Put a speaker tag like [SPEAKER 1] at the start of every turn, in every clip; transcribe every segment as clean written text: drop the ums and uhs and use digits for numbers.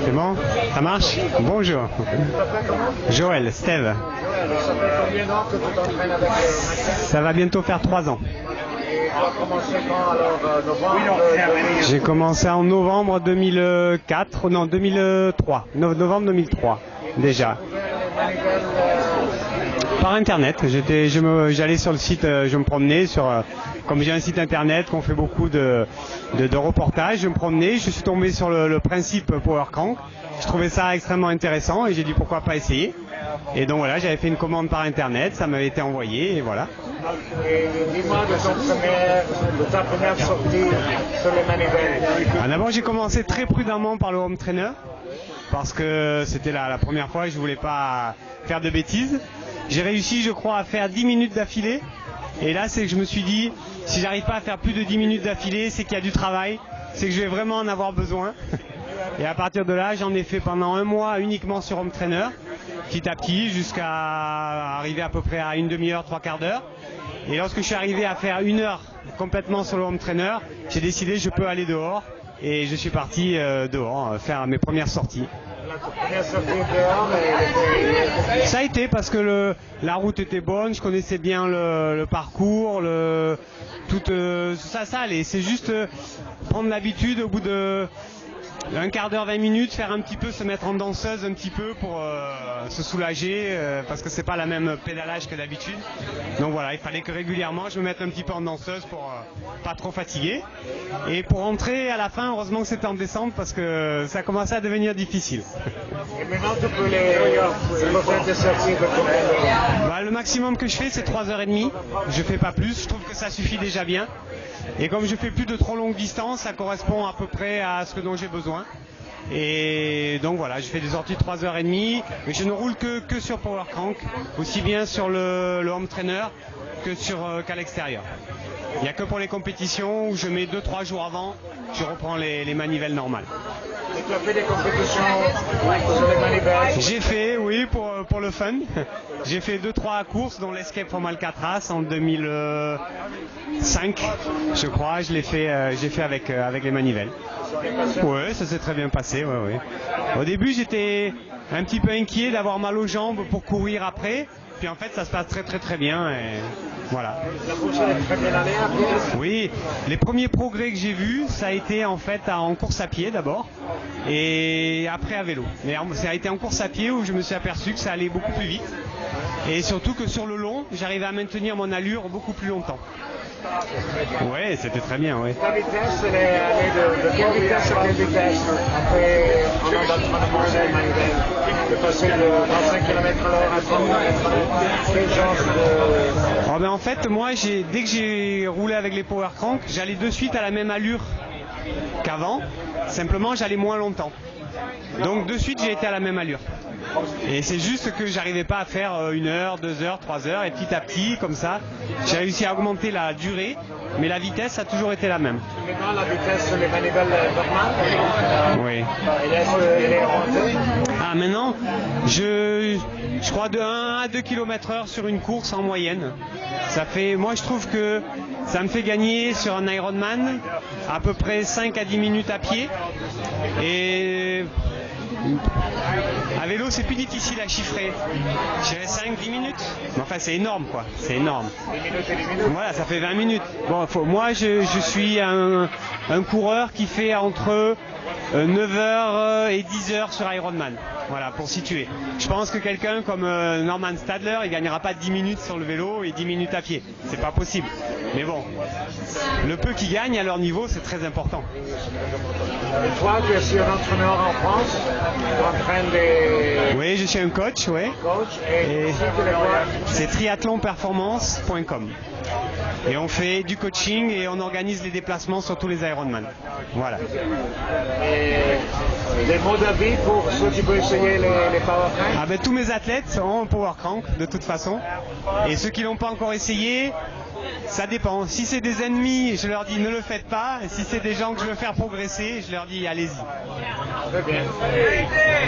[SPEAKER 1] C'est bon? Ça marche? Bonjour. Joël, Steve.
[SPEAKER 2] Ça fait combien d'ans que tu t'entraînes avec
[SPEAKER 1] Ça va bientôt faire 3 ans.
[SPEAKER 2] Et tu as commencé quand alors novembre
[SPEAKER 1] J'ai commencé en novembre 2004, non 2003, novembre 2003 déjà. Par internet, j'allais sur le site, je me promenais comme j'ai un site internet, qu'on fait beaucoup de reportages, je me promenais, je suis tombé sur le principe Power Crank. Je trouvais ça extrêmement intéressant et j'ai dit pourquoi pas essayer. Et donc voilà, j'avais fait une commande par internet, ça m'avait été envoyé et voilà.
[SPEAKER 2] Et dis-moi de ta première sortie sur les manivelles.
[SPEAKER 1] D'abord j'ai commencé très prudemment par le home trainer parce que c'était la première fois et je voulais pas faire de bêtises. J'ai réussi je crois à faire 10 minutes d'affilée et là c'est que je me suis dit si j'arrive pas à faire plus de 10 minutes d'affilée c'est qu'il y a du travail, c'est que je vais vraiment en avoir besoin. Et à partir de là, j'en ai fait pendant 1 mois uniquement sur home trainer, petit à petit, jusqu'à arriver à peu près à une demi-heure, 3/4 d'heure. Et lorsque je suis arrivé à faire 1 heure complètement sur le home trainer, j'ai décidé que je peux aller dehors. Et je suis parti dehors faire mes premières sorties. Ça a été parce que la route était bonne, je connaissais bien le parcours, ça allait. C'est juste prendre l'habitude au bout de 1/4 d'heure, 20 minutes, faire un petit peu, se mettre en danseuse un petit peu pour se soulager parce que c'est pas la même pédalage que d'habitude. Donc voilà, il fallait que régulièrement je me mette un petit peu en danseuse pour pas trop fatiguer. Et pour rentrer à la fin, heureusement que c'était en descente parce que ça commençait à devenir difficile.
[SPEAKER 2] Et maintenant tu peux faire des sorties de combien
[SPEAKER 1] Le maximum que je fais c'est 3h30, je fais pas plus, je trouve que ça suffit déjà bien. Et comme je fais plus de trop longues distances, ça correspond à peu près à ce dont j'ai besoin. Et donc voilà, je fais des sorties de 3h30, mais je ne roule que sur Power Crank, aussi bien sur le home trainer qu'à l'extérieur. Il n'y a que pour les compétitions où je mets 2-3 jours avant, je reprends les manivelles normales.
[SPEAKER 2] Et tu as fait des compétitions sur les manivelles?
[SPEAKER 1] J'ai fait, oui, pour le fun. J'ai fait 2-3 courses, dont l'Escape from Alcatraz en 2005, je crois. J'ai fait avec les manivelles. Oui, ça s'est très bien passé. Ouais. Au début, j'étais un petit peu inquiet d'avoir mal aux jambes pour courir après. Puis en fait, ça se passe très très très bien. Et voilà.
[SPEAKER 2] La course est très bien allée après?
[SPEAKER 1] Oui, les premiers progrès que j'ai vus, ça a été en fait en course à pied d'abord et après à vélo. Mais ça a été en course à pied où je me suis aperçu que ça allait beaucoup plus vite et surtout que sur le long, j'arrivais à maintenir mon allure beaucoup plus longtemps. Oui, c'était très bien, oui.
[SPEAKER 2] La vitesse, elle est allée de quelle vitesse à quelle vitesse après en entraînement sur les manivelles? De passer de 25 km/h à 30 km/h? Quel genre de...
[SPEAKER 1] En fait, moi, dès que j'ai roulé avec les Power Crank, j'allais de suite à la même allure qu'avant, simplement j'allais moins longtemps. Donc de suite j'ai été à la même allure. Et c'est juste que j'arrivais pas à faire 1 heure, 2 heures, 3 heures, et petit à petit, comme ça, j'ai réussi à augmenter la durée, mais la vitesse a toujours été la même.
[SPEAKER 2] Maintenant la vitesse sur les manivelles normales?
[SPEAKER 1] Oui.
[SPEAKER 2] Elle est remontée?
[SPEAKER 1] Maintenant, je crois de 1 à 2 km/h sur une course en moyenne. Moi je trouve que ça me fait gagner sur un Ironman à peu près 5 à 10 minutes à pied. Et à vélo c'est plus difficile à chiffrer. Je dirais 5-10 minutes. Mais enfin c'est énorme quoi, c'est énorme.
[SPEAKER 2] 10 minutes et 10 minutes.
[SPEAKER 1] Voilà, ça fait 20 minutes. Bon, moi je suis un coureur qui fait entre 9h et 10h sur Ironman. Voilà, pour situer. Je pense que quelqu'un comme Norman Stadler, il gagnera pas 10 minutes sur le vélo et 10 minutes à pied. C'est pas possible. Mais bon, le peu qui gagnent à leur niveau, c'est très important.
[SPEAKER 2] Et toi, tu es aussi un entraîneur en France? Tu entraînes des...
[SPEAKER 1] Oui, je suis un coach, oui.
[SPEAKER 2] coachs et
[SPEAKER 1] C'est triathlonperformance.com. Et on fait du coaching et on organise les déplacements sur tous les Ironman. Voilà.
[SPEAKER 2] Et des mots d'avis pour ceux qui veulent essayer les Power Crank?
[SPEAKER 1] Tous mes athlètes ont un Power Crank de toute façon. Et ceux qui l'ont pas encore essayé, ça dépend. Si c'est des ennemis, je leur dis ne le faites pas. Et si c'est des gens que je veux faire progresser, je leur dis allez-y.
[SPEAKER 2] Très bien.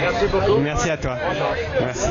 [SPEAKER 2] Merci beaucoup.
[SPEAKER 1] Merci à toi. Merci.